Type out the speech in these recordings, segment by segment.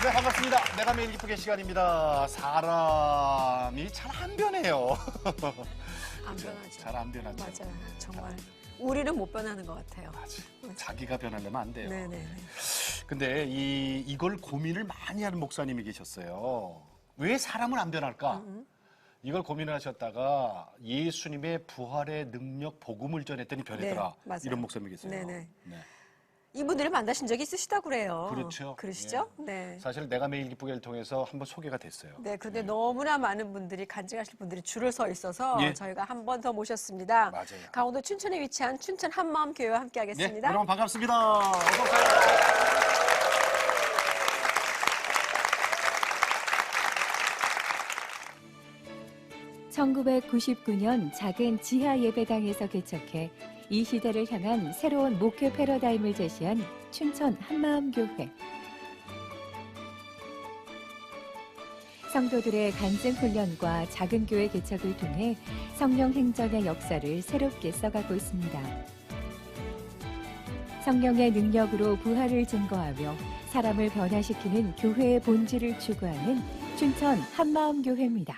네, 반갑습니다. 내가 매일 기쁘게 시간입니다. 사람이 잘 안 변해요. 안 변하죠. 잘 안 변하죠. 맞아요. 정말. 우리는 못 변하는 것 같아요. 맞아요. 자기가 변하려면 안 돼요. 네네. 근데 이걸 고민을 많이 하는 목사님이 계셨어요. 왜 사람은 안 변할까? 이걸 고민을 하셨다가 예수님의 부활의 능력 복음을 전했더니 변했더라. 네, 맞아요. 이런 목사님이 계세요. 네네. 네. 이분들을 만나신 적이 있으시다고 그래요. 그렇죠. 그러시죠? 예. 네. 사실 내가 매일 기쁘게를 통해서 한번 소개가 됐어요. 네, 그런데 너무나 많은 분들이 간증하실 분들이 줄을 서 있어서 예. 저희가 한 번 더 모셨습니다. 맞아요. 강원도 춘천에 위치한 춘천 한마음교회와 네, 함께하겠습니다. 여러분 반갑습니다. 어서 오세요. 1999년 작은 지하 예배당에서 개척해 이 시대를 향한 새로운 목회 패러다임을 제시한 춘천 한마음교회. 성도들의 간증 훈련과 작은 교회 개척을 통해 성령 행전의 역사를 새롭게 써가고 있습니다. 성령의 능력으로 부활을 증거하며 사람을 변화시키는 교회의 본질을 추구하는 춘천 한마음교회입니다.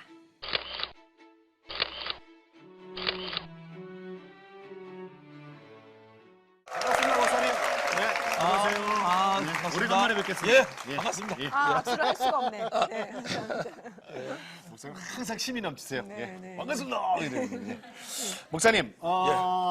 반갑습니다, 목사님. 네, 안녕하세요. 네, 반갑습니다. 오래간만에 뵙겠습니다. 예, 반갑습니다. 예. 줄을 할 수가 없네. 네, 감사합니다. 목사님 항상 힘이 넘치세요. 네, 예. 네. 반갑습니다. 이러는, 예. 목사님,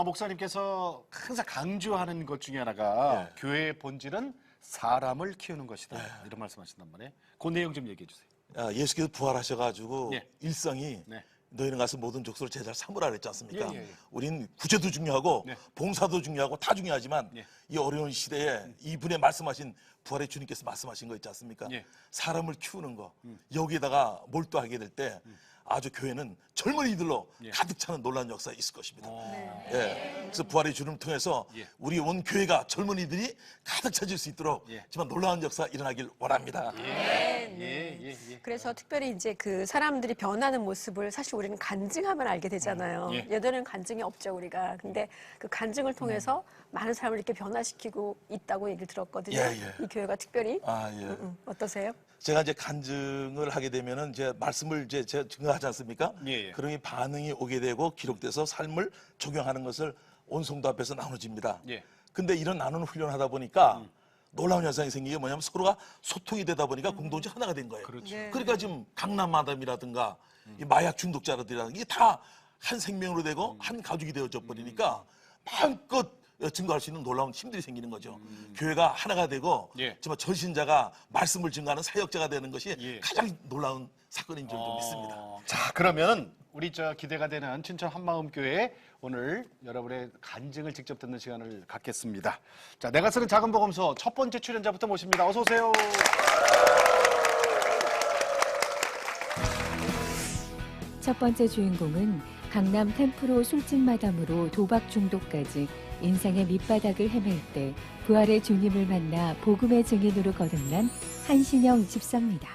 목사님께서 항상 강조하는 것 중에 하나가 교회의 본질은 사람을 키우는 것이다. 이런 말씀하신단 말이에요. 그 내용 좀 얘기해 주세요. 예수께서 부활하셔가지고 예. 일성이 네. 너희는 가서 모든 족속을 제자를 삼으라 그랬지 않습니까? 예, 예, 예. 우린 구제도 중요하고 네. 봉사도 중요하고 다 중요하지만 예. 이 어려운 시대에 이분의 말씀하신 부활의 주님께서 말씀하신 거 있지 않습니까? 예. 사람을 키우는 거 여기에다가 몰두하게 될 때 아주 교회는 젊은이들로 예. 가득 차는 놀라운 역사가 있을 것입니다. 네. 예. 그래서 부활의 주님을 통해서 예. 우리 온 교회가 젊은이들이 가득 차질 수 있도록 예. 정말 놀라운 역사 일어나길 원합니다. 예. 그래서 특별히 이제 그 사람들이 변하는 모습을 사실 우리는 간증하면 알게 되잖아요. 예. 예전에는 간증이 없죠, 우리가. 근데 그 간증을 통해서 많은 사람을 이렇게 변화시키고 있다고 얘기를 들었거든요. 예, 예. 이 교회가 특별히. 예. 어떠세요? 제가 이제 간증을 하게 되면은 이제 말씀을 이제 제가 증거하지 않습니까? 예, 예. 그러니 반응이 오게 되고 기록돼서 삶을 적용하는 것을 온 성도 앞에서 나눠집니다. 예. 근데 이런 나누는 훈련을 하다 보니까 놀라운 현상이 생기게 뭐냐면 서로가 소통이 되다 보니까 공동체 하나가 된 거예요. 그렇죠. 네. 그러니까 지금 강남 마담이라든가 이 마약 중독자들이라든가 이게 다 한 생명으로 되고 한 가족이 되어져 버리니까 마음껏 증거할 수 있는 놀라운 힘들이 생기는 거죠. 교회가 하나가 되고 예. 정말 전신자가 말씀을 증거하는 사역자가 되는 것이 예. 가장 놀라운 사건인 줄 좀 믿습니다. 자, 그러면 우리 기대가 되는 춘천 한마음교회 오늘 여러분의 간증을 직접 듣는 시간을 갖겠습니다. 자, 내가 쓰는 작은 복음서 첫 번째 출연자부터 모십니다. 어서 오세요. 첫 번째 주인공은 강남 템프로 술집 마담으로 도박 중독까지 인생의 밑바닥을 헤맬 때 부활의 주님을 만나 복음의 증인으로 거듭난 한신영 집사입니다.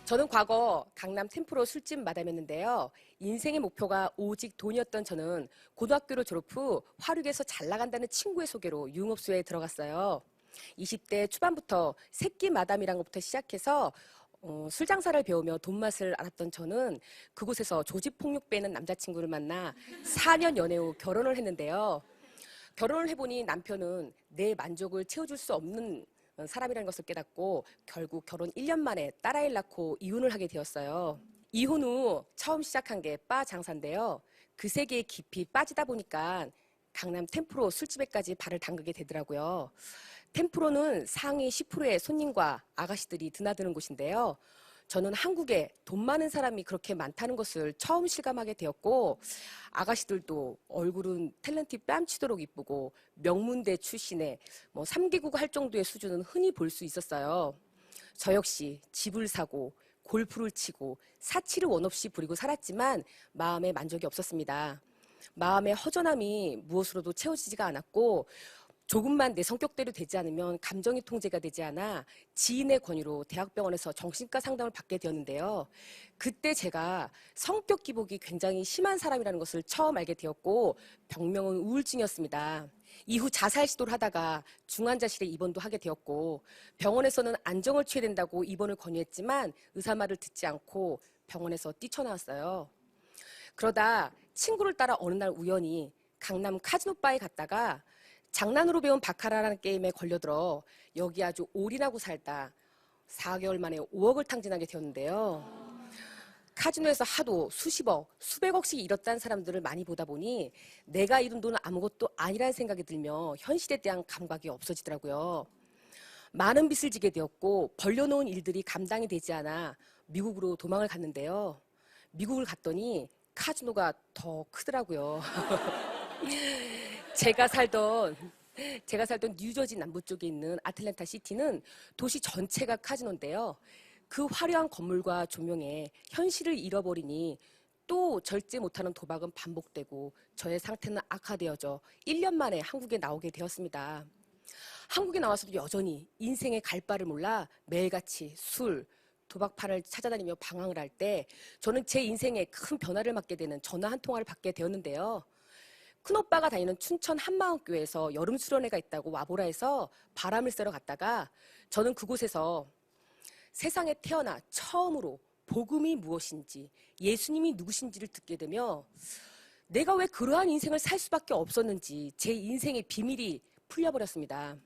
저는 과거 강남 템프로 술집 마담이었는데요. 인생의 목표가 오직 돈이었던 저는 고등학교를 졸업 후 화륙에서 잘 나간다는 친구의 소개로 유흥업소에 들어갔어요. 20대 초반부터 새끼 마담이란 것부터 시작해서 술 장사를 배우며 돈 맛을 알았던 저는 그곳에서 조직폭력 배는 남자친구를 만나 4년 연애 후 결혼을 했는데요. 결혼을 해보니 남편은 내 만족을 채워줄 수 없는 사람이라는 것을 깨닫고 결국 결혼 1년 만에 딸아이를 낳고 이혼을 하게 되었어요. 이혼 후 처음 시작한 게 바 장사인데요. 그 세계에 깊이 빠지다 보니까 강남 템프로 술집에까지 발을 담그게 되더라고요. 템프로는 상위 10%의 손님과 아가씨들이 드나드는 곳인데요. 저는 한국에 돈 많은 사람이 그렇게 많다는 것을 처음 실감하게 되었고 아가씨들도 얼굴은 탤런트 뺨치도록 이쁘고 명문대 출신의 3개국 할 정도의 수준은 흔히 볼 수 있었어요. 저 역시 집을 사고 골프를 치고 사치를 원 없이 부리고 살았지만 마음에 만족이 없었습니다. 마음의 허전함이 무엇으로도 채워지지가 않았고 조금만 내 성격대로 되지 않으면 감정이 통제가 되지 않아 지인의 권유로 대학병원에서 정신과 상담을 받게 되었는데요. 그때 제가 성격 기복이 굉장히 심한 사람이라는 것을 처음 알게 되었고 병명은 우울증이었습니다. 이후 자살 시도를 하다가 중환자실에 입원도 하게 되었고 병원에서는 안정을 취해야 된다고 입원을 권유했지만 의사 말을 듣지 않고 병원에서 뛰쳐나왔어요. 그러다 친구를 따라 어느 날 우연히 강남 카지노바에 갔다가 장난으로 배운 바카라라는 게임에 걸려들어 여기 아주 올인하고 살다 4개월 만에 5억을 탕진하게 되었는데요. 카지노에서 하도 수십억, 수백억씩 잃었다는 사람들을 많이 보다 보니 내가 잃은 돈은 아무것도 아니라는 생각이 들며 현실에 대한 감각이 없어지더라고요. 많은 빚을 지게 되었고 벌려놓은 일들이 감당이 되지 않아 미국으로 도망을 갔는데요. 미국을 갔더니 카지노가 더 크더라고요. 제가 살던 뉴저지 남부 쪽에 있는 아틀랜타 시티는 도시 전체가 카지노인데요. 그 화려한 건물과 조명에 현실을 잃어버리니 또 절제 못하는 도박은 반복되고 저의 상태는 악화되어져 1년 만에 한국에 나오게 되었습니다. 한국에 나와서도 여전히 인생의 갈 바를 몰라 매일같이 술, 도박판을 찾아다니며 방황을 할 때 저는 제 인생에 큰 변화를 맞게 되는 전화 한 통화를 받게 되었는데요. 큰오빠가 다니는 춘천 한마음교회에서 여름 수련회가 있다고 와보라 해서 바람을 쐬러 갔다가 저는 그곳에서 세상에 태어나 처음으로 복음이 무엇인지 예수님이 누구신지를 듣게 되며 내가 왜 그러한 인생을 살 수밖에 없었는지 제 인생의 비밀이 풀려버렸습니다.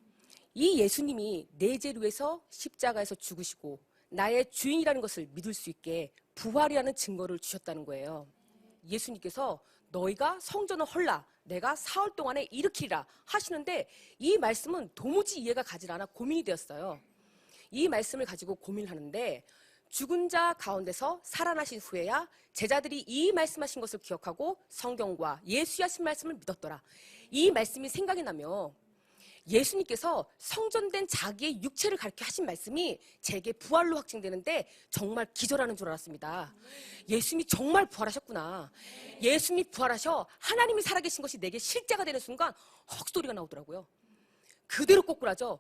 이 예수님이 내 죄를 위해서 십자가에서 죽으시고 나의 주인이라는 것을 믿을 수 있게 부활이라는 증거를 주셨다는 거예요. 예수님께서 너희가 성전을 헐라 내가 사흘 동안에 일으키리라 하시는데 이 말씀은 도무지 이해가 가지 않아 고민이 되었어요. 이 말씀을 가지고 고민을 하는데 죽은 자 가운데서 살아나신 후에야 제자들이 이 말씀하신 것을 기억하고 성경과 예수의 하신 말씀을 믿었더라. 이 말씀이 생각이 나며 예수님께서 성전된 자기의 육체를 가리켜 하신 말씀이 제게 부활로 확증되는데 정말 기절하는 줄 알았습니다. 예수님이 정말 부활하셨구나. 예수님이 부활하셔 하나님이 살아계신 것이 내게 실제가 되는 순간 헉소리가 나오더라고요. 그대로 꼬꾸라져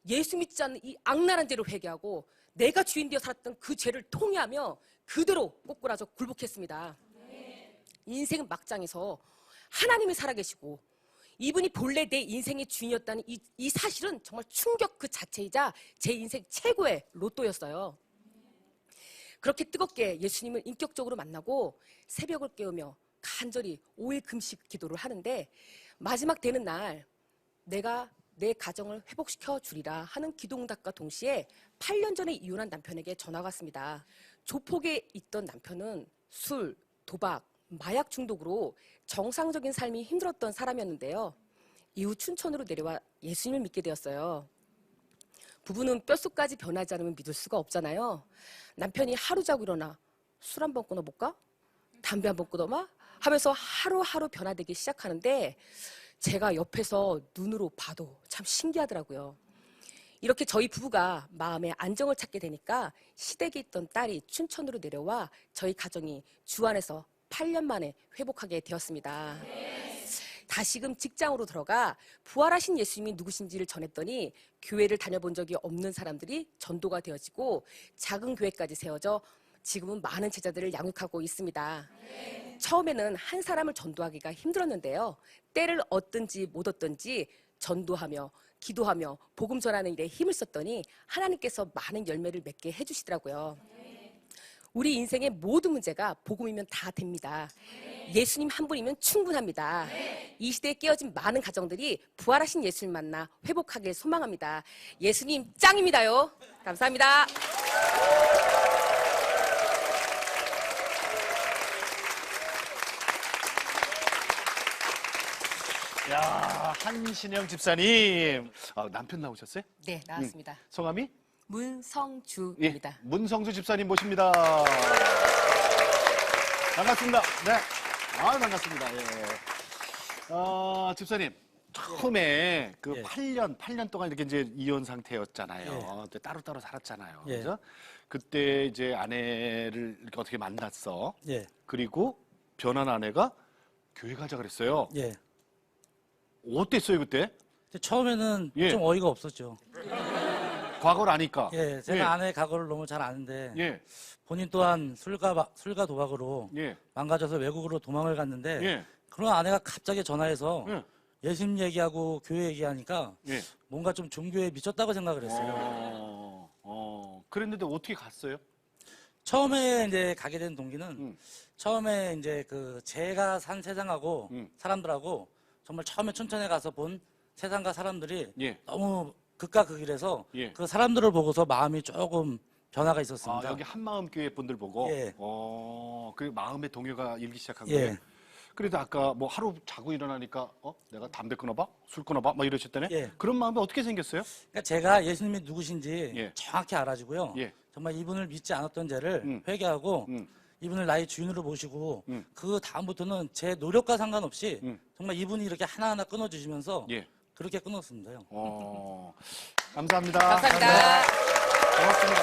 예수 믿지 않는 이 악랄한 죄를 회개하고 내가 주인 되어 살았던 그 죄를 통회하며 그대로 꼬꾸라져 굴복했습니다. 인생 막장에서 하나님이 살아계시고 이분이 본래 내 인생의 주인이었다는 이 사실은 정말 충격 그 자체이자 제 인생 최고의 로또였어요. 그렇게 뜨겁게 예수님을 인격적으로 만나고 새벽을 깨우며 간절히 5일 금식 기도를 하는데 마지막 되는 날 내가 내 가정을 회복시켜 주리라 하는 기도응답과 동시에 8년 전에 이혼한 남편에게 전화가 왔습니다. 조폭에 있던 남편은 술, 도박, 마약 중독으로 정상적인 삶이 힘들었던 사람이었는데요. 이후 춘천으로 내려와 예수님을 믿게 되었어요. 부부는 뼛속까지 변하지 않으면 믿을 수가 없잖아요. 남편이 하루 자고 일어나 술 한 번 끊어볼까? 담배 한 번 끊어봐? 하면서 하루하루 변화되기 시작하는데 제가 옆에서 눈으로 봐도 참 신기하더라고요. 이렇게 저희 부부가 마음의 안정을 찾게 되니까 시댁에 있던 딸이 춘천으로 내려와 저희 가정이 주 안에서 8년 만에 회복하게 되었습니다. 다시금 직장으로 들어가 부활하신 예수님이 누구신지를 전했더니 교회를 다녀본 적이 없는 사람들이 전도가 되어지고 작은 교회까지 세워져 지금은 많은 제자들을 양육하고 있습니다. 처음에는 한 사람을 전도하기가 힘들었는데요. 때를 얻든지 못 얻든지 전도하며 기도하며 복음 전하는 일에 힘을 썼더니 하나님께서 많은 열매를 맺게 해주시더라고요. 우리 인생의 모든 문제가 복음이면 다 됩니다. 예수님 한 분이면 충분합니다. 이 시대에 깨어진 많은 가정들이 부활하신 예수님 만나 회복하길 소망합니다. 예수님 짱입니다요. 감사합니다. 야, 한신영 집사님. 남편 나오셨어요? 네, 나왔습니다. 성함이? 문성주입니다. 문성주 집사님 모십니다. 반갑습니다. 네. 반갑습니다. 예. 집사님. 처음에 그 예. 8년 동안 이렇게 이제 이혼 상태였잖아요. 예. 근데 따로따로 살았잖아요. 예. 그죠? 그때 이제 아내를 이렇게 어떻게 만났어. 예, 그리고 변한 아내가 교회 가자 그랬어요. 예. 어땠어요, 그때? 근데 처음에는 예. 좀 어이가 없었죠. 과거를 아니까. 예, 제가 예. 아내의 과거를 너무 잘 아는데 예. 본인 또한 술과 도박으로 예. 망가져서 외국으로 도망을 갔는데 예. 그런 아내가 갑자기 전화해서 예. 예수님 얘기하고 교회 얘기하니까 예. 뭔가 좀 종교에 미쳤다고 생각을 했어요. 그랬는데 어떻게 갔어요? 처음에 이제 가게 된 동기는 음. 처음에 이제 그 제가 산 세상하고 사람들하고 정말 처음에 춘천에 가서 본 세상과 사람들이 예. 너무 극과 극이라서 예. 그 사람들을 보고서 마음이 조금 변화가 있었습니다. 여기 한마음 교회 분들 보고 예. 그 마음의 동요가 일기 시작한 예. 거예요. 그래도 아까 뭐 하루 자고 일어나니까 내가 담배 끊어봐, 술 끊어봐, 막 이러셨다네. 예. 그런 마음이 어떻게 생겼어요? 그러니까 제가 예수님이 누구신지 예. 정확히 알아주고요. 예. 정말 이분을 믿지 않았던 죄를 회개하고 음. 이분을 나의 주인으로 모시고 음. 그 다음부터는 제 노력과 상관없이 음. 정말 이분이 이렇게 하나하나 끊어주시면서 예. 그렇게 끊었습니다요. 감사합니다. 감사합니다. 고맙습니다.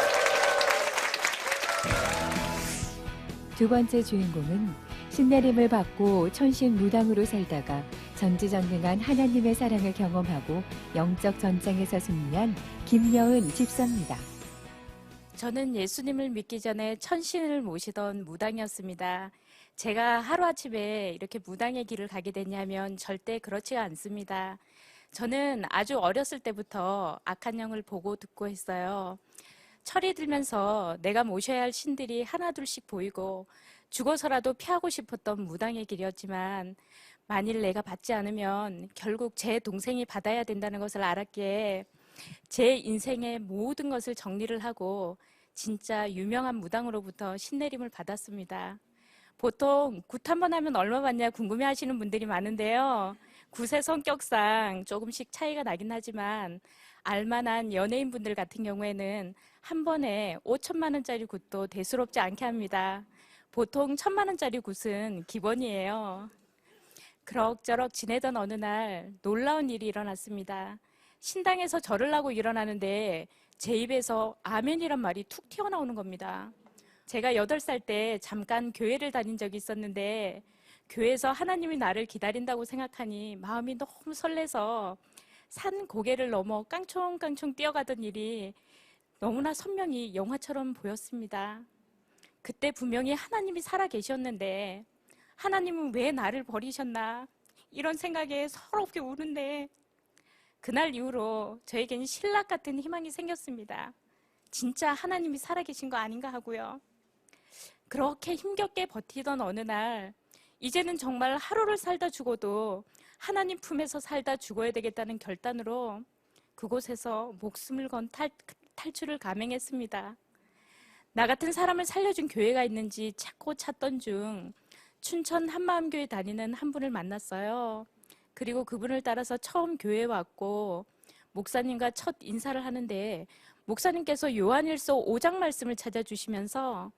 두 번째 주인공은 신내림을 받고 천신무당으로 살다가 전지전능한 하나님의 사랑을 경험하고 영적 전장에서 승리한 김여은 집사입니다. 저는 예수님을 믿기 전에 천신을 모시던 무당이었습니다. 제가 하루아침에 이렇게 무당의 길을 가게 됐냐면 절대 그렇지가 않습니다. 저는 아주 어렸을 때부터 악한 영을 보고 듣고 했어요. 철이 들면서 내가 모셔야 할 신들이 하나둘씩 보이고 죽어서라도 피하고 싶었던 무당의 길이었지만 만일 내가 받지 않으면 결국 제 동생이 받아야 된다는 것을 알았기에 제 인생의 모든 것을 정리를 하고 진짜 유명한 무당으로부터 신내림을 받았습니다. 보통 굿 한 번 하면 얼마 받냐 궁금해 하시는 분들이 많은데요. 굿의 성격상 조금씩 차이가 나긴 하지만 알만한 연예인분들 같은 경우에는 한 번에 5천만 원짜리 굿도 대수롭지 않게 합니다. 보통 1,000만 원짜리 굿은 기본이에요. 그럭저럭 지내던 어느 날 놀라운 일이 일어났습니다. 신당에서 절을 하고 일어나는데 제 입에서 아멘이란 말이 툭 튀어나오는 겁니다. 제가 8살 때 잠깐 교회를 다닌 적이 있었는데 교회에서 하나님이 나를 기다린다고 생각하니 마음이 너무 설레서 산 고개를 넘어 깡총깡총 뛰어가던 일이 너무나 선명히 영화처럼 보였습니다. 그때 분명히 하나님이 살아계셨는데 하나님은 왜 나를 버리셨나 이런 생각에 서럽게 우는데 그날 이후로 저에겐 신락 같은 희망이 생겼습니다. 진짜 하나님이 살아계신 거 아닌가 하고요. 그렇게 힘겹게 버티던 어느 날 이제는 정말 하루를 살다 죽어도 하나님 품에서 살다 죽어야 되겠다는 결단으로 그곳에서 목숨을 건 탈출을 감행했습니다. 나 같은 사람을 살려준 교회가 있는지 찾고 찾던 중 춘천 한마음교회 다니는 한 분을 만났어요. 그리고 그분을 따라서 처음 교회에 왔고 목사님과 첫 인사를 하는데 목사님께서 요한일서 5장 말씀을 찾아주시면서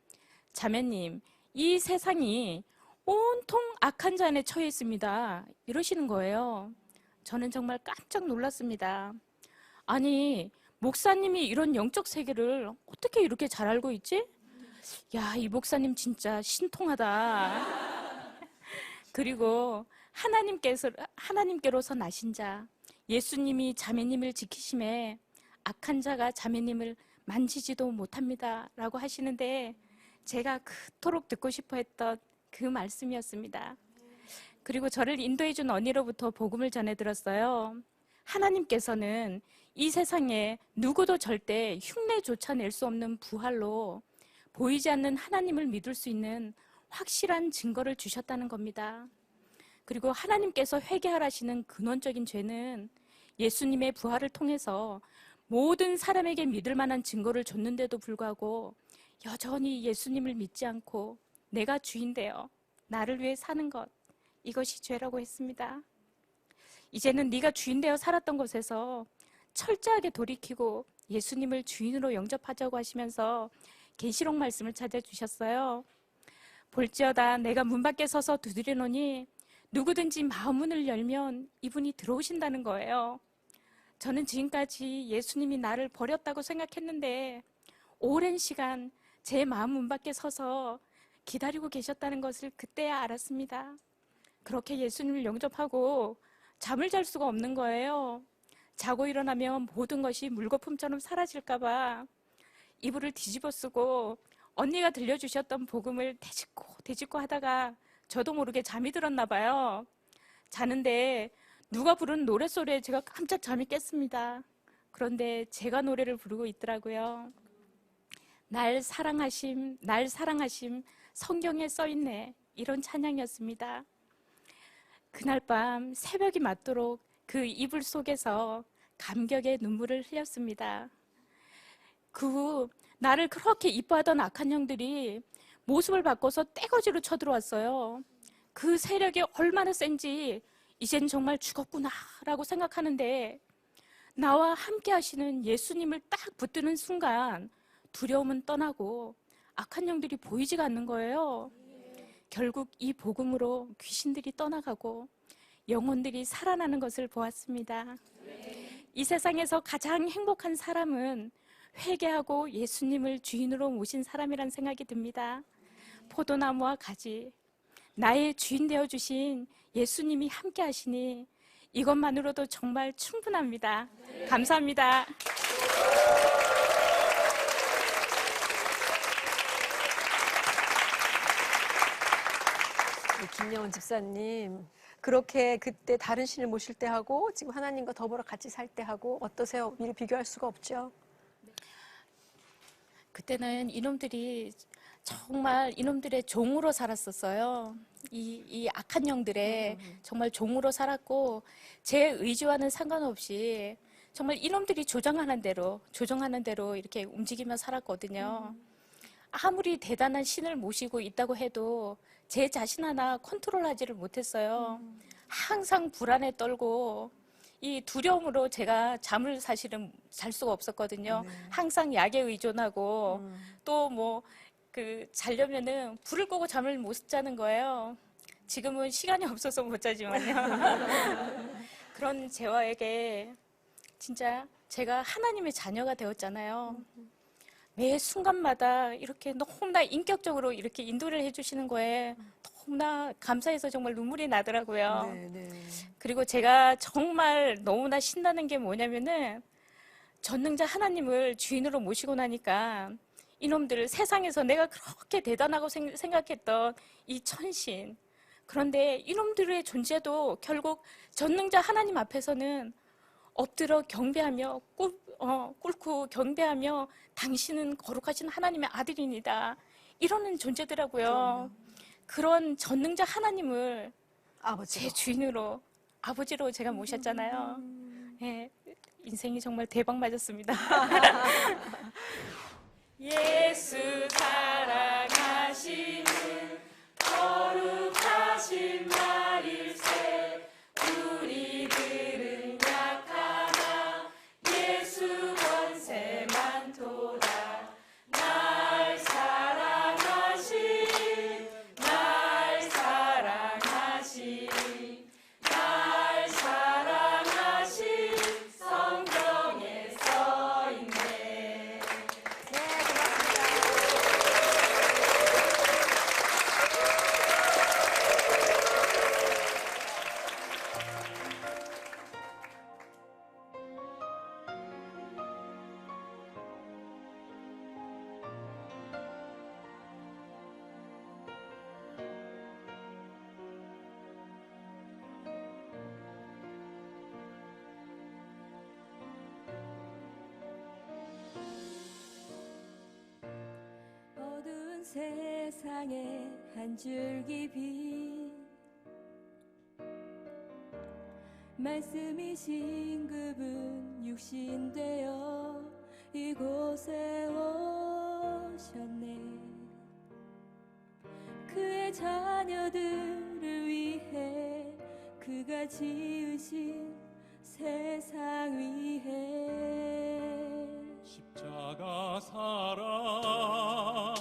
자매님, 이 세상이 온통 악한 자 안에 처해 있습니다. 이러시는 거예요. 저는 정말 깜짝 놀랐습니다. 아니, 목사님이 이런 영적 세계를 어떻게 이렇게 잘 알고 있지? 야, 이 목사님 진짜 신통하다. 그리고 하나님께로서 나신 자, 예수님이 자매님을 지키심에 악한 자가 자매님을 만지지도 못합니다. 라고 하시는데 제가 그토록 듣고 싶어 했던 그 말씀이었습니다. 그리고 저를 인도해준 언니로부터 복음을 전해 들었어요. 하나님께서는 이 세상에 누구도 절대 흉내조차 낼 수 없는 부활로 보이지 않는 하나님을 믿을 수 있는 확실한 증거를 주셨다는 겁니다. 그리고 하나님께서 회개하라시는 근원적인 죄는 예수님의 부활을 통해서 모든 사람에게 믿을 만한 증거를 줬는데도 불구하고 여전히 예수님을 믿지 않고 내가 주인되어 나를 위해 사는 것, 이것이 죄라고 했습니다. 이제는 네가 주인되어 살았던 곳에서 철저하게 돌이키고 예수님을 주인으로 영접하자고 하시면서 계시록 말씀을 찾아주셨어요. 볼지어다 내가 문 밖에 서서 두드리노니 누구든지 마음문을 열면 이분이 들어오신다는 거예요. 저는 지금까지 예수님이 나를 버렸다고 생각했는데 오랜 시간 제 마음 문 밖에 서서 기다리고 계셨다는 것을 그때야 알았습니다. 그렇게 예수님을 영접하고 잠을 잘 수가 없는 거예요. 자고 일어나면 모든 것이 물거품처럼 사라질까 봐 이불을 뒤집어 쓰고 언니가 들려주셨던 복음을 되짚고 하다가 저도 모르게 잠이 들었나 봐요. 자는데 누가 부른 노랫소리에 제가 깜짝 잠이 깼습니다. 그런데 제가 노래를 부르고 있더라고요. 날 사랑하심, 날 사랑하심, 성경에 써있네. 이런 찬양이었습니다. 그날 밤 새벽이 맞도록 그 이불 속에서 감격의 눈물을 흘렸습니다. 그 후 나를 그렇게 이뻐하던 악한 영들이 모습을 바꿔서 떼거지로 쳐들어왔어요. 그 세력이 얼마나 센지 이젠 정말 죽었구나라고 생각하는데 나와 함께 하시는 예수님을 딱 붙드는 순간 두려움은 떠나고 악한 영들이 보이지가 않는 거예요. 결국 이 복음으로 귀신들이 떠나가고 영혼들이 살아나는 것을 보았습니다. 이 세상에서 가장 행복한 사람은 회개하고 예수님을 주인으로 모신 사람이란 생각이 듭니다. 포도나무와 가지, 나의 주인 되어주신 예수님이 함께 하시니 이것만으로도 정말 충분합니다. 감사합니다. 김영은 집사님, 그렇게 그때 다른 신을 모실 때 하고 지금 하나님과 더불어 같이 살 때 하고 어떠세요? 미리 비교할 수가 없죠? 그때는 이놈들이 정말 이놈들의 종으로 살았었어요. 이 악한 영들의 정말 종으로 살았고 제 의지와는 상관없이 정말 이놈들이 조정하는 대로 이렇게 움직이며 살았거든요. 아무리 대단한 신을 모시고 있다고 해도 제 자신 하나 컨트롤하지를 못했어요. 항상 불안에 떨고 이 두려움으로 제가 잠을 사실은 잘 수가 없었거든요. 항상 약에 의존하고 또 자려면은 불을 끄고 잠을 못 자는 거예요. 지금은 시간이 없어서 못 자지만요. 그런 제와에게 진짜 제가 하나님의 자녀가 되었잖아요. 매 순간마다 이렇게 너무나 인격적으로 이렇게 인도를 해주시는 거에 너무나 감사해서 정말 눈물이 나더라고요. 그리고 제가 정말 너무나 신나는 게 뭐냐면은 전능자 하나님을 주인으로 모시고 나니까 이놈들 세상에서 내가 그렇게 대단하고 생각했던 이 천신, 그런데 이놈들의 존재도 결국 전능자 하나님 앞에서는 엎드려 경배하며 꿇고 경배하며 당신은 거룩하신 하나님의 아들입니다. 이러는 존재더라고요. 그런 전능자 하나님을 제 주인으로, 아버지로 제가 모셨잖아요. 예, 인생이 정말 대박 맞았습니다. 예수 사랑하시는 거룩하신 말일세 우리들은 약하나 예수 권세 많도다. 날 사랑하신 날 사랑하신 날 사랑하신 성경에 써있네. 어두운 세상에 한 줄기 빛 말씀이신 그분 육신 되어 이곳에 오셨네. 그의 자녀들을 위해 그가 지으신 세상 위해 십자가 사랑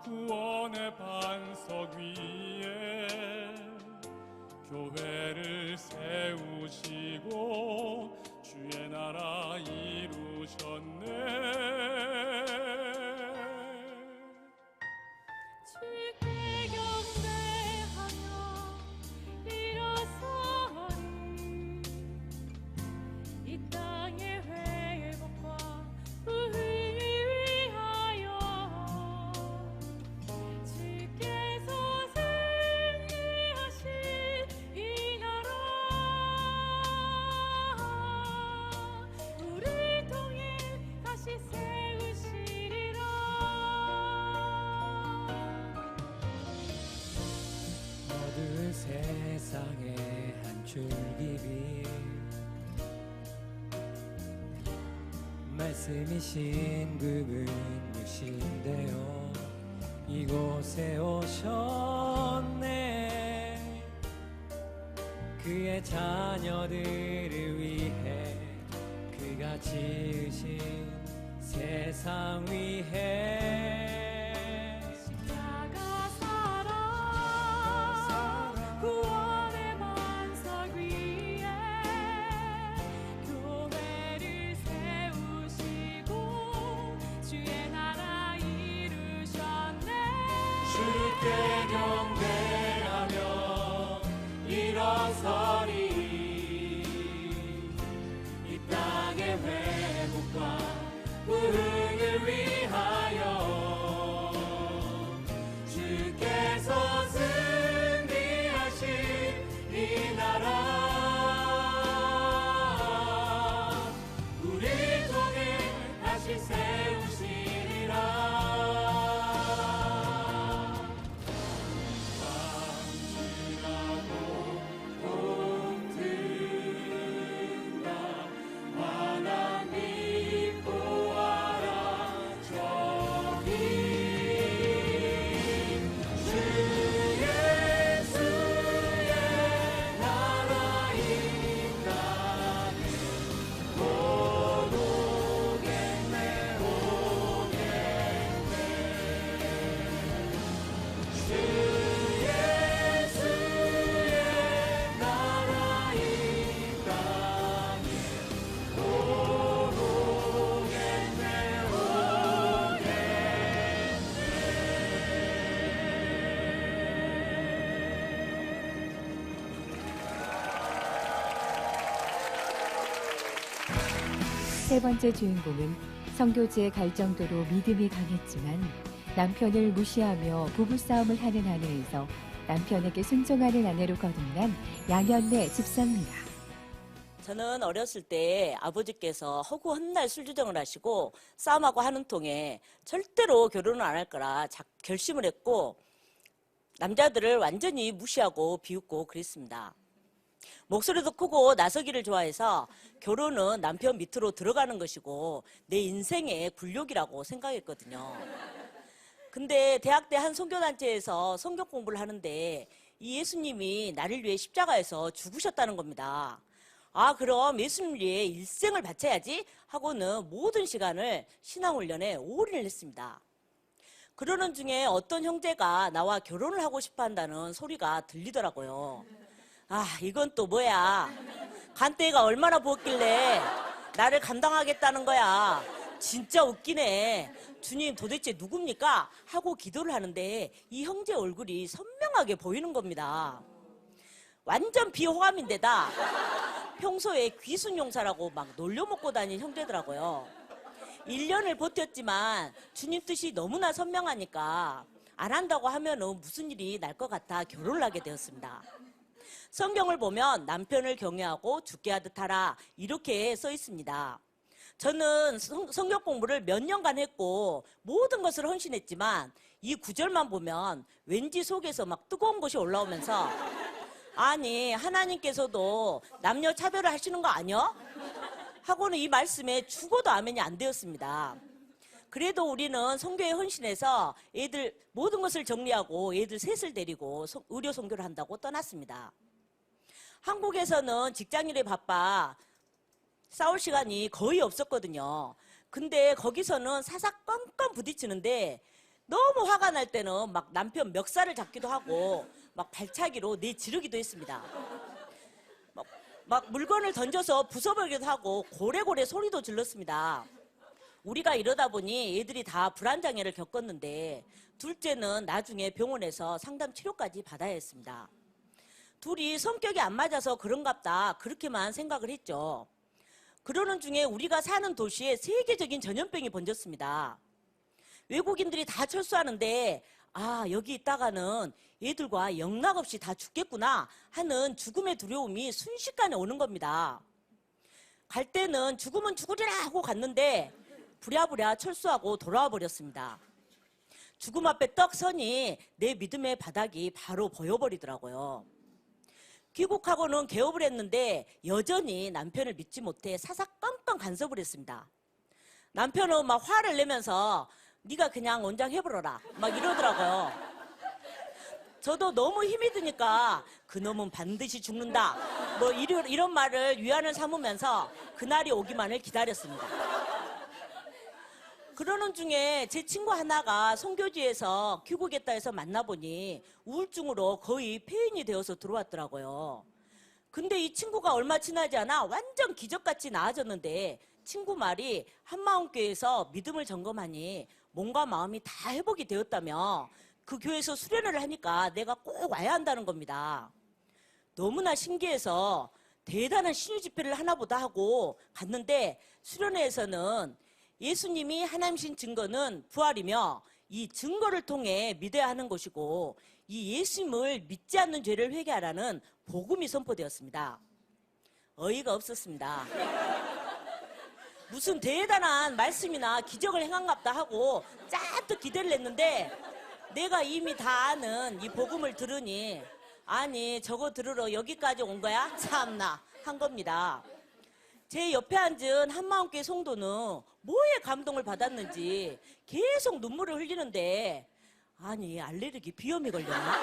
구원의 반석 위에 교회를 세우시고 주의 나라 이루셨네. 주께 경배하며 일어서리 이 땅의 회복과 부흥을 위해 말씀이신 그분 육신되어 이곳에 오셨네. 그의 자녀들을 위해 그가 지으신 세상 위해 십자가 사랑 구원의 반석 위에 교회를 세우시고 주의 나라 이루셨네. 주께 경배하며 일어서리 이 땅의 회복과 부흥을 위하여 주께서 승리하신 이 나라 우리 통해 다시 세우시리라. 세 번째 주인공은 선교지에 갈 정도로 믿음이 강했지만 남편을 무시하며 부부싸움을 하는 아내에서 남편에게 순종하는 아내로 거듭난 양현래 집사입니다. 저는 어렸을 때 아버지께서 허구 헛날 술주정을 하시고 싸움하고 하는 통에 절대로 결혼을 안 할 거라 결심을 했고 남자들을 완전히 무시하고 비웃고 그랬습니다. 목소리도 크고 나서기를 좋아해서 결혼은 남편 밑으로 들어가는 것이고 내 인생의 굴욕이라고 생각했거든요. 근데 대학 때 한 선교단체에서 성경 공부를 하는데 이 예수님이 나를 위해 십자가에서 죽으셨다는 겁니다. 아, 그럼 예수님을 위해 일생을 바쳐야지 하고는 모든 시간을 신앙훈련에 올인을 했습니다. 그러는 중에 어떤 형제가 나와 결혼을 하고 싶어 한다는 소리가 들리더라고요. 아, 이건 또 뭐야. 간대가 얼마나 부었길래 나를 감당하겠다는 거야. 진짜 웃기네. 주님 도대체 누굽니까? 하고 기도를 하는데 이 형제 얼굴이 선명하게 보이는 겁니다. 완전 비호감인데다 평소에 귀순용사라고 막 놀려먹고 다니는 형제더라고요. 1년을 버텼지만 주님 뜻이 너무나 선명하니까 안 한다고 하면은 무슨 일이 날 것 같아 결혼을 하게 되었습니다. 성경을 보면 남편을 경외하고 죽게 하듯 하라 이렇게 써 있습니다. 저는 성경 공부를 몇 년간 했고 모든 것을 헌신했지만 이 구절만 보면 왠지 속에서 막 뜨거운 것이 올라오면서 아니 하나님께서도 남녀 차별을 하시는 거 아니야? 하고는 이 말씀에 죽어도 아멘이 안 되었습니다. 그래도 우리는 선교에 헌신해서 애들 모든 것을 정리하고 애들 셋을 데리고 의료 선교를 한다고 떠났습니다. 한국에서는 직장일에 바빠 싸울 시간이 거의 없었거든요. 근데 거기서는 사사건건 부딪히는데 너무 화가 날 때는 막 남편 멱살을 잡기도 하고 막 발차기로 내지르기도 했습니다. 막 물건을 던져서 부숴버리기도 하고 고래고래 소리도 질렀습니다. 우리가 이러다 보니 애들이 다 불안장애를 겪었는데 둘째는 나중에 병원에서 상담 치료까지 받아야 했습니다. 둘이 성격이 안 맞아서 그런갑다 그렇게만 생각을 했죠. 그러는 중에 우리가 사는 도시에 세계적인 전염병이 번졌습니다. 외국인들이 다 철수하는데 아 여기 있다가는 얘들과 영락없이 다 죽겠구나 하는 죽음의 두려움이 순식간에 오는 겁니다. 갈 때는 죽으면 죽으리라 하고 갔는데 부랴부랴 철수하고 돌아와 버렸습니다. 죽음 앞에 떡 서니 내 믿음의 바닥이 바로 보여버리더라고요. 귀국하고는 개업을 했는데 여전히 남편을 믿지 못해 사사건건 간섭을 했습니다. 남편은 막 화를 내면서 네가 그냥 원장 해버려라 막 이러더라고요. 저도 너무 힘이 드니까 그놈은 반드시 죽는다 뭐 이런 말을 위안을 삼으면서 그날이 오기만을 기다렸습니다. 그러는 중에 제 친구 하나가 선교지에서 귀국했다 해서 만나보니 우울증으로 거의 폐인이 되어서 들어왔더라고요. 근데 이 친구가 얼마 지나지 않아 완전 기적같이 나아졌는데 친구 말이 한마음교회에서 믿음을 점검하니 몸과 마음이 다 회복이 되었다며 그 교회에서 수련회를 하니까 내가 꼭 와야 한다는 겁니다. 너무나 신기해서 대단한 신유 집회를 하나보다 하고 갔는데 수련회에서는 예수님이 하나님이신 증거는 부활이며 이 증거를 통해 믿어야 하는 것이고 이 예수님을 믿지 않는 죄를 회개하라는 복음이 선포되었습니다. 어이가 없었습니다. 무슨 대단한 말씀이나 기적을 행한갑다 하고 짠뜩 기대를 했는데 내가 이미 다 아는 이 복음을 들으니 아니 저거 들으러 여기까지 온 거야? 참나 한 겁니다. 제 옆에 앉은 한마음교회 성도는 뭐에 감동을 받았는지 계속 눈물을 흘리는데 아니 알레르기 비염이 걸렸나?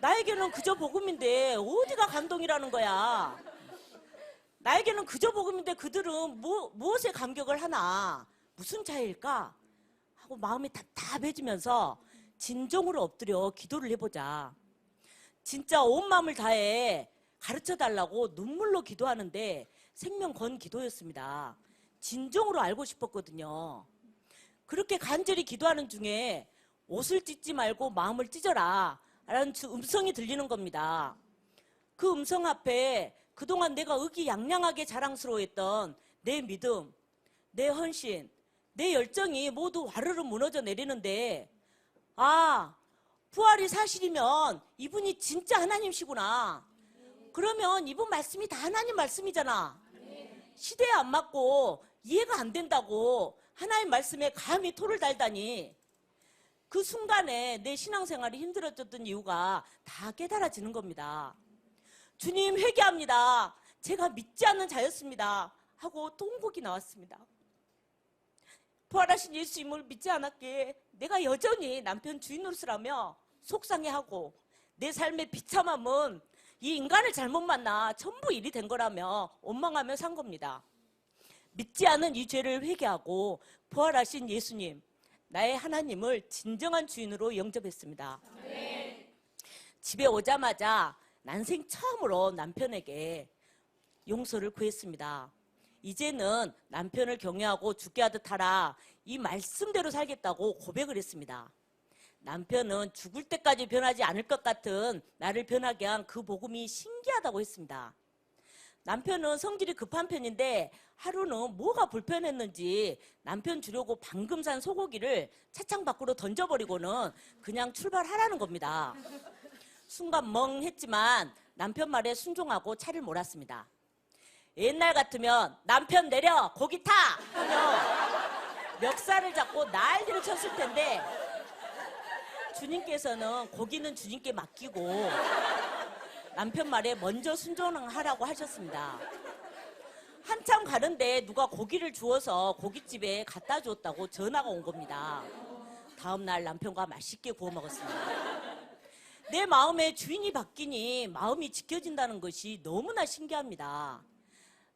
나에게는 그저 복음인데 어디가 감동이라는 거야? 나에게는 그저 복음인데 그들은 무엇에 감격을 하나? 무슨 차이일까? 하고 마음이 답답해지면서 진정으로 엎드려 기도를 해보자. 진짜 온 마음을 다해 가르쳐달라고 눈물로 기도하는데 생명 건 기도였습니다. 진정으로 알고 싶었거든요. 그렇게 간절히 기도하는 중에 옷을 찢지 말고 마음을 찢어라 라는 음성이 들리는 겁니다. 그 음성 앞에 그동안 내가 의기양양하게 자랑스러워했던 내 믿음, 내 헌신, 내 열정이 모두 와르르 무너져 내리는데 아, 부활이 사실이면 이분이 진짜 하나님이시구나. 그러면 이분 말씀이 다 하나님 말씀이잖아. 시대에 안 맞고 이해가 안 된다고 하나님 말씀에 감히 토를 달다니 그 순간에 내 신앙생활이 힘들어졌던 이유가 다 깨달아지는 겁니다. 주님 회개합니다. 제가 믿지 않는 자였습니다. 하고 통곡이 나왔습니다. 부활하신 예수님을 믿지 않았기에 내가 여전히 남편 주인 노릇을 속상해하고 내 삶의 비참함은 이 인간을 잘못 만나 전부 일이 된 거라며 원망하며 산 겁니다. 믿지 않은 이 죄를 회개하고 부활하신 예수님, 나의 하나님을 진정한 주인으로 영접했습니다. 집에 오자마자 난생 처음으로 남편에게 용서를 구했습니다. 이제는 남편을 경외하고 죽게 하듯 하라 이 말씀대로 살겠다고 고백을 했습니다. 남편은 죽을 때까지 변하지 않을 것 같은 나를 변하게 한 그 복음이 신기하다고 했습니다. 남편은 성질이 급한 편인데 하루는 뭐가 불편했는지 남편 주려고 방금 산 소고기를 차창 밖으로 던져버리고는 그냥 출발하라는 겁니다. 순간 멍했지만 남편 말에 순종하고 차를 몰았습니다. 옛날 같으면 남편 내려 고기 타! 하며 멱살을 잡고 난리를 쳤을 텐데 주님께서는 고기는 주님께 맡기고 남편 말에 먼저 순종하라고 하셨습니다. 한참 가는데 누가 고기를 주워서 고깃집에 갖다 주었다고 전화가 온 겁니다. 다음날 남편과 맛있게 구워 먹었습니다. 내 마음에 주인이 바뀌니 마음이 지켜진다는 것이 너무나 신기합니다.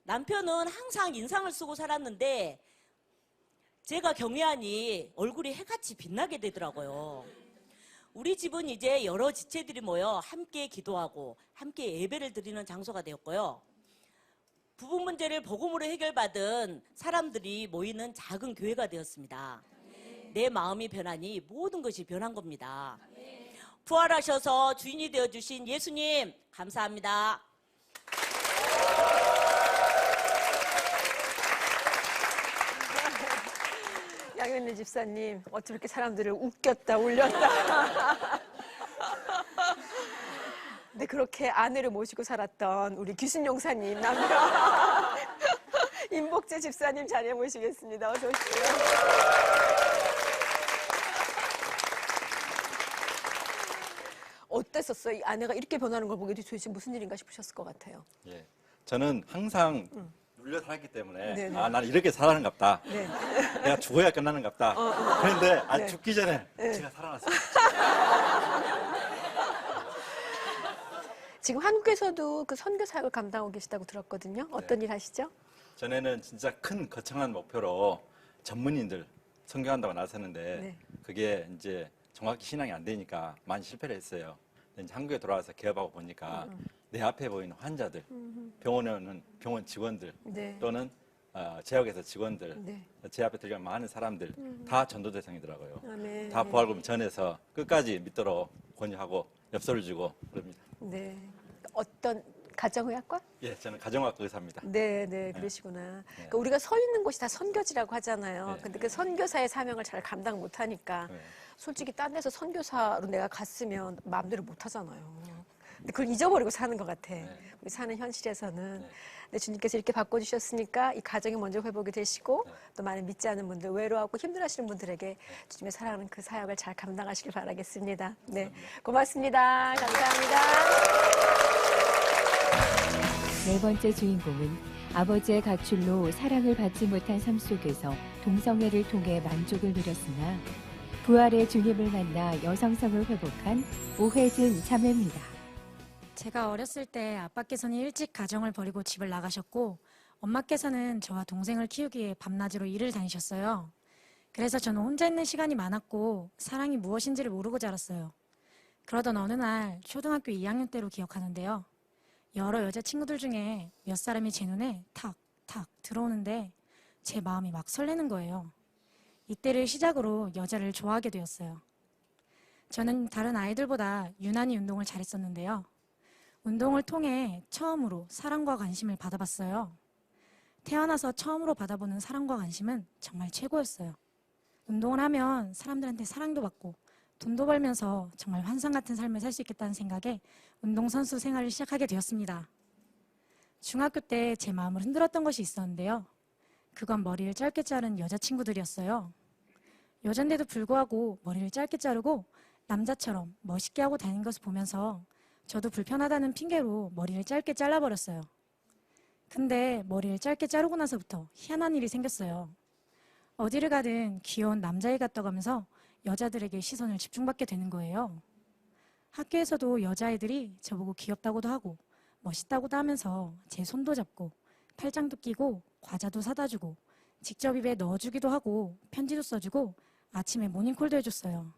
남편은 항상 인상을 쓰고 살았는데 제가 경외하니 얼굴이 해같이 빛나게 되더라고요. 우리 집은 이제 여러 지체들이 모여 함께 기도하고 함께 예배를 드리는 장소가 되었고요. 부부 문제를 복음으로 해결받은 사람들이 모이는 작은 교회가 되었습니다. 내 마음이 변하니 모든 것이 변한 겁니다. 부활하셔서 주인이 되어주신 예수님 감사합니다. 양현래 집사님, 어쩜 이렇게 사람들을 웃겼다, 울렸다. 근데 그렇게 아내를 모시고 살았던 우리 규신 용사님, 남편, 임복재 집사님 자리에 모시겠습니다. 어서 오십시오. 어땠었어요? 이 아내가 이렇게 변하는 걸 보게 도대체 무슨 일인가 싶으셨을 것 같아요. 예, 저는 항상 눌려 살았기 때문에 네네. 아 나는 이렇게 살아가는갑다. 네. 내가 죽어야 끝나는갑다. 그런데 네. 죽기 전에 네. 제가 살아났어요. 지금 한국에서도 그 선교 사역을 감당하고 계시다고 들었거든요. 어떤 일 하시죠? 전에는 진짜 큰 거창한 목표로 전문인들 선교한다고 나섰는데 네. 그게 이제 정확히 신앙이 안 되니까 많이 실패를 했어요. 근데 이제 한국에 돌아와서 개업하고 보니까 내 앞에 보이는 환자들, 병원에는 병원 직원들 네. 또는 제약회사 직원들, 네. 제 앞에 들어간 많은 사람들 다 전도 대상이더라고요. 아멘. 다 부활금 전해서 끝까지 믿도록 권유하고 엽서를 주고 그럽니다. 네. 어떤 가정의학과? 예, 저는 가정학과 의사입니다. 네, 네, 그러시구나. 그러니까 우리가 서 있는 곳이 다 선교지라고 하잖아요. 네. 근데 그 선교사의 사명을 잘 감당 못 하니까 네. 솔직히 딴 데서 선교사로 내가 갔으면 마음대로 못 하잖아요. 근데 그걸 잊어버리고 사는 것 같아. 우리 사는 현실에서는. 근데 주님께서 이렇게 바꿔주셨으니까 이 가정이 먼저 회복이 되시고 또 많은 믿지 않는 분들, 외로워하고 힘들어하시는 분들에게 주님의 사랑하는 그 사역을 잘 감당하시길 바라겠습니다. 네, 고맙습니다. 감사합니다. 네 번째 주인공은 아버지의 가출로 사랑을 받지 못한 삶 속에서 동성애를 통해 만족을 누렸으나 부활의 주님을 만나 여성성을 회복한 오혜진 자매입니다. 제가 어렸을 때 아빠께서는 일찍 가정을 버리고 집을 나가셨고 엄마께서는 저와 동생을 키우기 위해 밤낮으로 일을 다니셨어요. 그래서 저는 혼자 있는 시간이 많았고 사랑이 무엇인지를 모르고 자랐어요. 그러던 어느 날 초등학교 2학년 때로 기억하는데요. 여러 여자친구들 중에 몇 사람이 제 눈에 탁탁 들어오는데 제 마음이 막 설레는 거예요. 이때를 시작으로 여자를 좋아하게 되었어요. 저는 다른 아이들보다 유난히 운동을 잘했었는데요. 운동을 통해 처음으로 사랑과 관심을 받아봤어요. 태어나서 처음으로 받아보는 사랑과 관심은 정말 최고였어요. 운동을 하면 사람들한테 사랑도 받고 돈도 벌면서 정말 환상 같은 삶을 살 수 있겠다는 생각에 운동선수 생활을 시작하게 되었습니다. 중학교 때 제 마음을 흔들었던 것이 있었는데요. 그건 머리를 짧게 자른 여자친구들이었어요. 여잔데도 불구하고 머리를 짧게 자르고 남자처럼 멋있게 하고 다니는 것을 보면서 저도 불편하다는 핑계로 머리를 짧게 잘라버렸어요. 근데 머리를 짧게 자르고 나서부터 희한한 일이 생겼어요. 어디를 가든 귀여운 남자애 같다고 하면서 여자들에게 시선을 집중받게 되는 거예요. 학교에서도 여자애들이 저보고 귀엽다고도 하고 멋있다고도 하면서 제 손도 잡고 팔짱도 끼고 과자도 사다 주고 직접 입에 넣어주기도 하고 편지도 써주고 아침에 모닝콜도 해줬어요.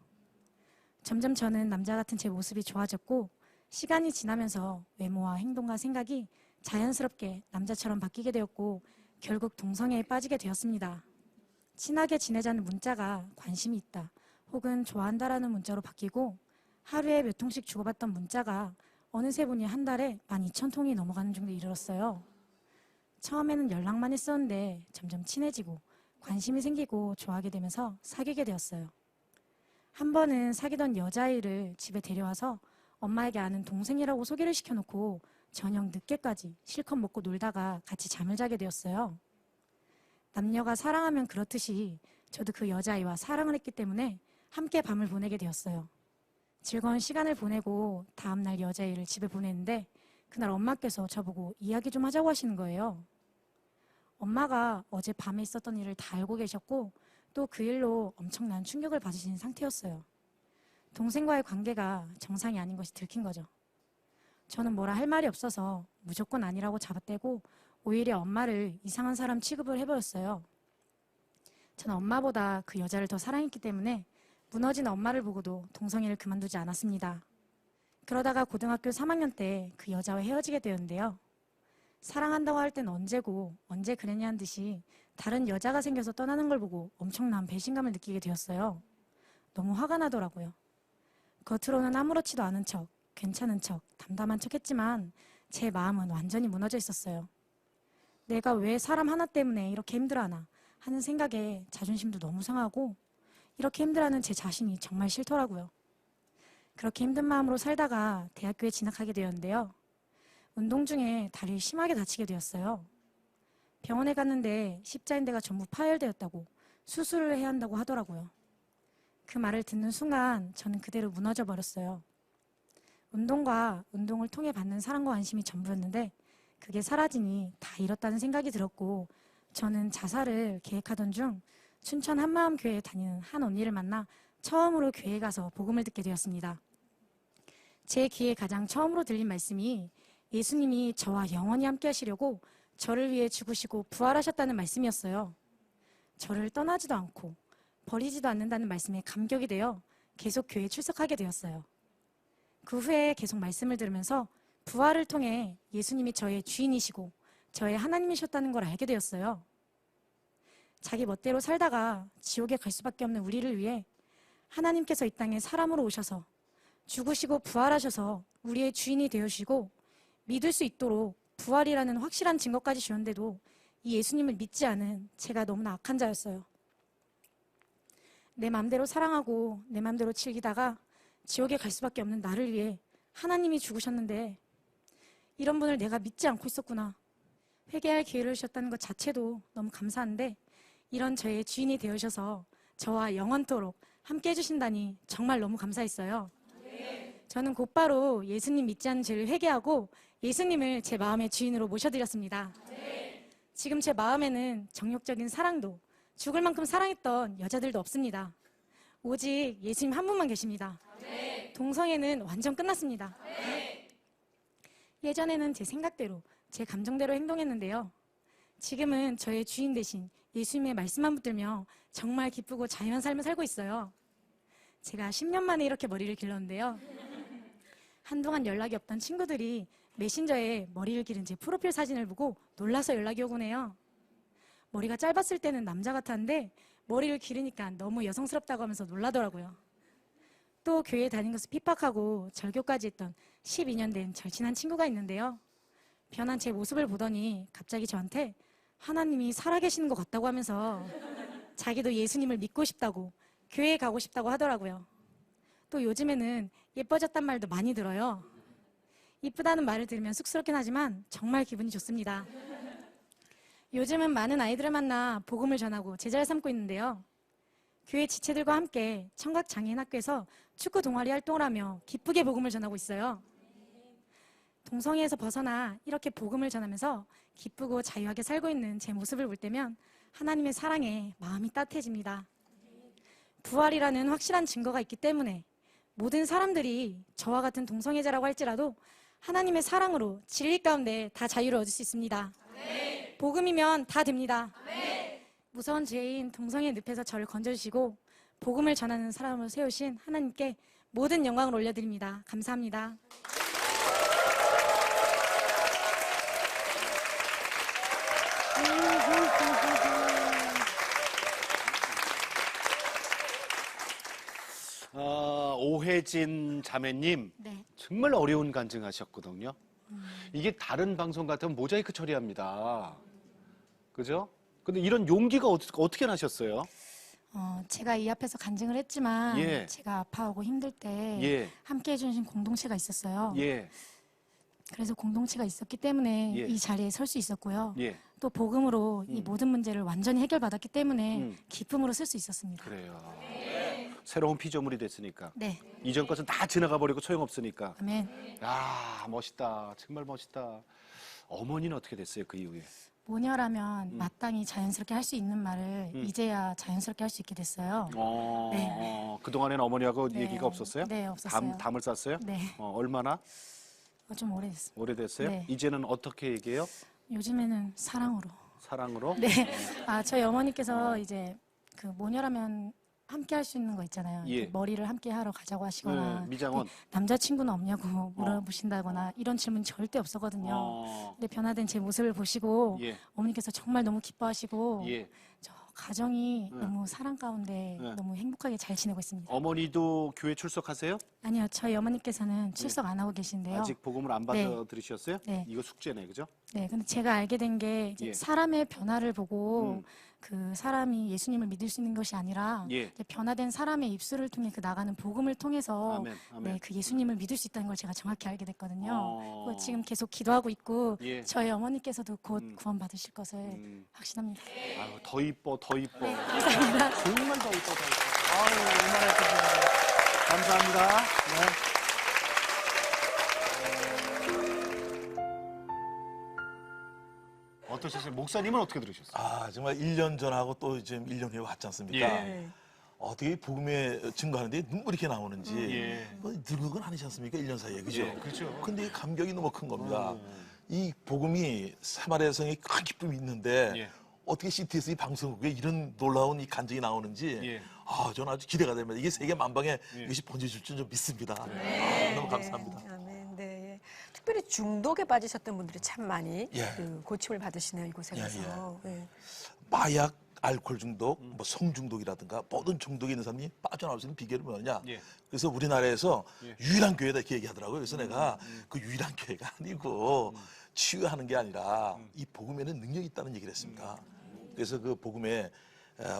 점점 저는 남자 같은 제 모습이 좋아졌고 시간이 지나면서 외모와 행동과 생각이 자연스럽게 남자처럼 바뀌게 되었고 결국 동성애에 빠지게 되었습니다. 친하게 지내자는 문자가 관심이 있다 혹은 좋아한다라는 문자로 바뀌고 하루에 몇 통씩 주고받던 문자가 어느새 보니 한 달에 12,000통이 넘어가는 정도에 이르렀어요. 처음에는 연락만 했었는데 점점 친해지고 관심이 생기고 좋아하게 되면서 사귀게 되었어요. 한 번은 사귀던 여자아이를 집에 데려와서 엄마에게 아는 동생이라고 소개를 시켜놓고 저녁 늦게까지 실컷 먹고 놀다가 같이 잠을 자게 되었어요. 남녀가 사랑하면 그렇듯이 저도 그 여자아이와 사랑을 했기 때문에 함께 밤을 보내게 되었어요. 즐거운 시간을 보내고 다음날 여자아이를 집에 보냈는데 그날 엄마께서 저보고 이야기 좀 하자고 하시는 거예요. 엄마가 어제 밤에 있었던 일을 다 알고 계셨고 또 그 일로 엄청난 충격을 받으신 상태였어요. 동생과의 관계가 정상이 아닌 것이 들킨 거죠. 저는 뭐라 할 말이 없어서 무조건 아니라고 잡아떼고 오히려 엄마를 이상한 사람 취급을 해버렸어요. 저는 엄마보다 그 여자를 더 사랑했기 때문에 무너진 엄마를 보고도 동성애를 그만두지 않았습니다. 그러다가 고등학교 3학년 때 그 여자와 헤어지게 되었는데요. 사랑한다고 할 땐 언제고 언제 그랬냐는 듯이 다른 여자가 생겨서 떠나는 걸 보고 엄청난 배신감을 느끼게 되었어요. 너무 화가 나더라고요. 겉으로는 아무렇지도 않은 척, 괜찮은 척, 담담한 척 했지만 제 마음은 완전히 무너져 있었어요. 내가 왜 사람 하나 때문에 이렇게 힘들어하나 하는 생각에 자존심도 너무 상하고 이렇게 힘들어하는 제 자신이 정말 싫더라고요. 그렇게 힘든 마음으로 살다가 대학교에 진학하게 되었는데요. 운동 중에 다리를 심하게 다치게 되었어요. 병원에 갔는데 십자인대가 전부 파열되었다고 수술을 해야 한다고 하더라고요. 그 말을 듣는 순간 저는 그대로 무너져 버렸어요. 운동과 운동을 통해 받는 사랑과 관심이 전부였는데 그게 사라지니 다 잃었다는 생각이 들었고 저는 자살을 계획하던 중 춘천 한마음교회에 다니는 한 언니를 만나 처음으로 교회에 가서 복음을 듣게 되었습니다. 제 귀에 가장 처음으로 들린 말씀이 예수님이 저와 영원히 함께 하시려고 저를 위해 죽으시고 부활하셨다는 말씀이었어요. 저를 떠나지도 않고 버리지도 않는다는 말씀에 감격이 되어 계속 교회에 출석하게 되었어요. 그 후에 계속 말씀을 들으면서 부활을 통해 예수님이 저의 주인이시고 저의 하나님이셨다는 걸 알게 되었어요. 자기 멋대로 살다가 지옥에 갈 수밖에 없는 우리를 위해 하나님께서 이 땅에 사람으로 오셔서 죽으시고 부활하셔서 우리의 주인이 되어주시고 믿을 수 있도록 부활이라는 확실한 증거까지 주었는데도 이 예수님을 믿지 않은 제가 너무나 악한 자였어요. 내 마음대로 사랑하고 내 마음대로 즐기다가 지옥에 갈 수밖에 없는 나를 위해 하나님이 죽으셨는데 이런 분을 내가 믿지 않고 있었구나. 회개할 기회를 주셨다는 것 자체도 너무 감사한데 이런 저의 주인이 되어주셔서 저와 영원토록 함께 해주신다니 정말 너무 감사했어요. 저는 곧바로 예수님 믿지 않는 죄를 회개하고 예수님을 제 마음의 주인으로 모셔드렸습니다. 지금 제 마음에는 정욕적인 사랑도 죽을 만큼 사랑했던 여자들도 없습니다. 오직 예수님 한 분만 계십니다. 동성애는 완전 끝났습니다. 예전에는 제 생각대로, 제 감정대로 행동했는데요. 지금은 저의 주인 대신 예수님의 말씀만 붙들며 정말 기쁘고 자유한 삶을 살고 있어요. 제가 10년 만에 이렇게 머리를 길렀는데요. 한동안 연락이 없던 친구들이 메신저에 머리를 기른 제 프로필 사진을 보고 놀라서 연락이 오곤 해요. 머리가 짧았을 때는 남자 같았는데 머리를 기르니까 너무 여성스럽다고 하면서 놀라더라고요. 또 교회에 다닌 것을 핍박하고 절교까지 했던 12년 된 절친한 친구가 있는데요. 변한 제 모습을 보더니 갑자기 저한테 하나님이 살아계시는 것 같다고 하면서 자기도 예수님을 믿고 싶다고 교회에 가고 싶다고 하더라고요. 또 요즘에는 예뻐졌단 말도 많이 들어요. 이쁘다는 말을 들으면 쑥스럽긴 하지만 정말 기분이 좋습니다. 요즘은 많은 아이들을 만나 복음을 전하고 제자를 삼고 있는데요. 교회 지체들과 함께 청각장애인학교에서 축구 동아리 활동을 하며 기쁘게 복음을 전하고 있어요. 동성애에서 벗어나 이렇게 복음을 전하면서 기쁘고 자유하게 살고 있는 제 모습을 볼 때면 하나님의 사랑에 마음이 따뜻해집니다. 부활이라는 확실한 증거가 있기 때문에 모든 사람들이 저와 같은 동성애자라고 할지라도 하나님의 사랑으로 진리 가운데 다 자유를 얻을 수 있습니다. 복음이면 다 됩니다. 무서운 죄인 동성애 늪에서 저를 건져주시고 복음을 전하는 사람으로 세우신 하나님께 모든 영광을 올려드립니다. 감사합니다. 오혜진 자매님, 네. 정말 어려운 간증하셨거든요. 이게 다른 방송 같으면 모자이크 처리합니다. 그죠? 근데 이런 용기가 어떻게 나셨어요? 제가 이 앞에서 간증을 했지만 예. 제가 아파하고 힘들 때 예. 함께 해주신 공동체가 있었어요. 예. 그래서 공동체가 있었기 때문에 예. 이 자리에 설 수 있었고요. 예. 또 복음으로 이 모든 문제를 완전히 해결받았기 때문에 기쁨으로 쓸 수 있었습니다. 그래요. 새로운 피조물이 됐으니까. 네. 이전 것은 다 지나가 버리고 소용없으니까. 아멘. 야, 멋있다. 정말 멋있다. 어머니는 어떻게 됐어요, 그 이후에? 모녀라면 마땅히 자연스럽게 할 수 있는 말을 이제야 자연스럽게 할 수 있게 됐어요. 네. 그동안에는 어머니하고 네. 얘기가 없었어요? 네, 없었어요. 담을 쌌어요? 네. 얼마나? 좀 오래됐습니다. 오래됐어요? 네. 이제는 어떻게 얘기해요? 요즘에는 사랑으로. 사랑으로? 네. 저희 어머니께서 이제 그 모녀라면 함께 할 수 있는 거 있잖아요. 예. 이렇게 머리를 함께 하러 가자고 하시거나 네, 미장원. 이렇게 남자친구는 없냐고 물어보신다거나 이런 질문 절대 없었거든요. 근데 변화된 제 모습을 보시고 예. 어머니께서 정말 너무 기뻐하시고 예. 저 가정이 너무 사랑 가운데 너무 행복하게 잘 지내고 있습니다. 어머니도 교회 출석하세요? 아니요. 저희 어머니께서는 출석 안 하고 계신데요. 아직 복음을 안 네. 받아 들으셨어요? 네. 이거 숙제네, 그죠? 네, 근데 제가 알게 된 게 예. 사람의 변화를 보고 그 사람이 예수님을 믿을 수 있는 것이 아니라 예. 이제 변화된 사람의 입술을 통해 그 나가는 복음을 통해서 아멘, 아멘. 네, 그 예수님을 믿을 수 있다는 걸 제가 정확히 알게 됐거든요. 그리고 지금 계속 기도하고 있고 예. 저희 어머니께서도 곧 구원 받으실 것을 확신합니다. 아유, 더 이뻐, 더 이뻐. 네, 감사합니다. 정말 더 이뻐, 더 이뻐. 아유, 얼마나 예쁘세요. 감사합니다. 네. 어떠셨어요? 목사님은 어떻게 들으셨어요? 아, 정말 1년 전하고 또 지금 1년 후에 왔지 않습니까? 네. 어떻게 복음에 증거하는데 눈물이 이렇게 나오는지 예. 뭐 늙은 건 아니지 않습니까? 1년 사이에, 그죠? 예, 그렇죠. 근데 이 감격이 너무 큰 겁니다. 이 복음이 사마리아 성에 큰 기쁨이 있는데 예. 어떻게 CTS 이 방송국에 이런 놀라운 이 간증이 나오는지 예. 저는 아주 기대가 됩니다. 이게 세계 만방에 이것이 번져질 줄 좀 믿습니다. 너무 감사합니다. 아멘. 네. 특별히 중독에 빠지셨던 분들이 참 많이 예. 그 고침을 받으시네요, 이곳에 가서. 예. 마약, 알코올 중독, 뭐 성중독이라든가 모든 중독이 있는 사람이 빠져나올 수 있는 비결이 뭐냐? 예. 그래서 우리나라에서 유일한 교회다 이렇게 얘기하더라고요. 그래서 내가 그 유일한 교회가 아니고 치유하는 게 아니라 이 복음에는 능력이 있다는 얘기를 했습니다. 그래서 그 복음에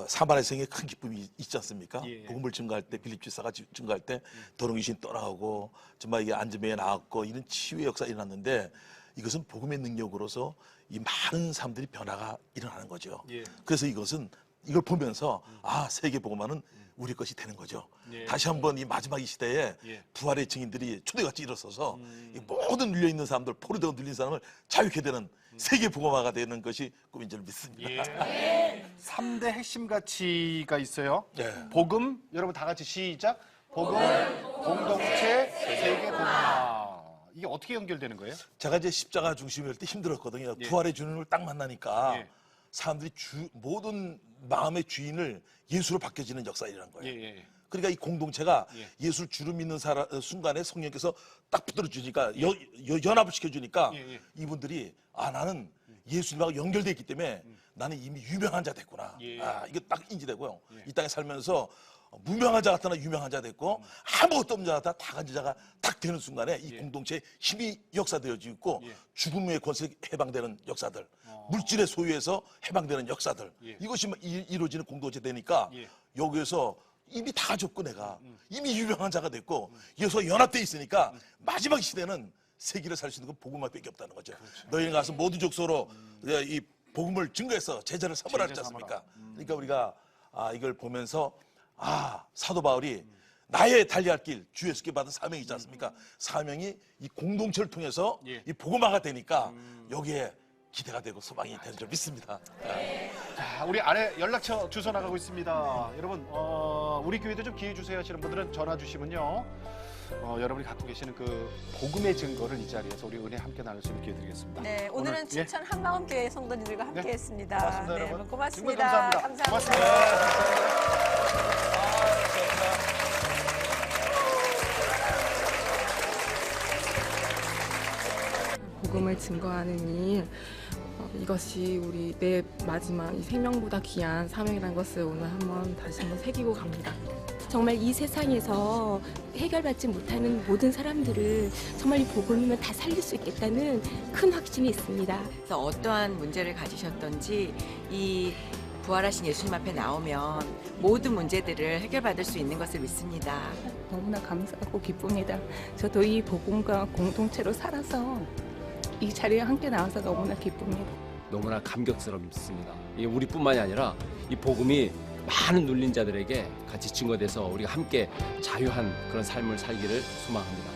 사마리아 성에 큰 기쁨이 있지 않습니까? 예. 복음을 증거할 때 빌립 지사가 증거할 때 더러운 귀신 떠나가고 정말 이게 안전병에 나왔고 이런 치유의 역사가 일어났는데 이것은 복음의 능력으로서 이 많은 사람들이 변화가 일어나는 거죠. 예. 그래서 이걸 보면서 세계 복음화는 우리 것이 되는 거죠. 예. 다시 한번 이 마지막 이 시대에 예. 부활의 증인들이 초대같이 일어서서 이 모든 눌려 있는 사람들, 포로되고 눌린 사람을 자유케 되는 세계 복음화가 되는 것이 꿈인 줄 믿습니다. 예. 3대 핵심 가치가 있어요. 예. 복음, 여러분 다 같이 시작. 복음, 공동체, 세계 복음화. 이게 어떻게 연결되는 거예요? 제가 이제 십자가 중심일 때 힘들었거든요. 예. 부활의 주님을 딱 만나니까 예. 사람들이 모든 마음의 주인을 예수로 바뀌어지는 역사이라는 거예요. 예. 그러니까 이 공동체가 예. 예수를 주로 믿는 순간에 성령께서 딱 붙들어 주니까 연합을 시켜주니까 예. 이분들이 나는 예수님하고 연결돼 있기 때문에 나는 이미 유명한 자 됐구나. 예. 이게 딱 인지되고요. 예. 이 땅에 살면서 무명한 자 같으나 유명한 자 됐고 아무것도 없는 자 같아 다 가진 자가 딱 되는 순간에 이 예. 공동체에 힘이 역사되어지고 있고 예. 죽음의 권세 해방되는 역사들, 물질의 소유에서 해방되는 역사들 예. 이것이 이루어지는 공동체 되니까 예. 여기에서 이미 다 줬고 내가 이미 유명한 자가 됐고 예수와 연합돼 있으니까 마지막 시대는 세계를 살 수 있는 건 복음만밖에 없다는 거죠. 너희는 가서 모든 족속으로 이 복음을 증거해서 제자를 삼으라 했지 않습니까? 그러니까 우리가 이걸 보면서 사도 바울이 나의 달려갈 길 주 예수께 받은 사명이 있지 않습니까? 사명이 이 공동체를 통해서 예. 이 복음화가 되니까 여기에 기대가 되고 소망이 되는 줄 믿습니다. 자, 우리 아래 연락처 주소 나가고 있습니다. 여러분, 우리 교회도 좀 기회 주세요 하시는 분들은 전화 주시면요. 여러분이 갖고 계시는 그 복음의 증거를 이 자리에서 우리 은혜 함께 나눌 수 있는 기회 드리겠습니다. 네, 오늘은 춘천 한마음교회 성도님들과 함께했습니다. 고맙습니다, 네, 여러분. 고맙습니다. 정말 감사합니다. 고맙습니다. 복음을 증거하는 일, 이것이 우리 내 마지막 이 생명보다 귀한 사명이라는 것을 오늘 다시 한번 새기고 갑니다. 정말 이 세상에서 해결받지 못하는 모든 사람들을 정말 이 복음이면 다 살릴 수 있겠다는 큰 확신이 있습니다. 그래서 어떠한 문제를 가지셨던지 이 부활하신 예수님 앞에 나오면 모든 문제들을 해결받을 수 있는 것을 믿습니다. 너무나 감사하고 기쁩니다. 저도 이 복음과 공동체로 살아서 이 자리에 함께 나와서 너무나 기쁩니다. 너무나 감격스럽습니다. 이게 우리뿐만이 아니라 이 복음이 많은 눌린 자들에게 같이 증거돼서 우리가 함께 자유한 그런 삶을 살기를 소망합니다.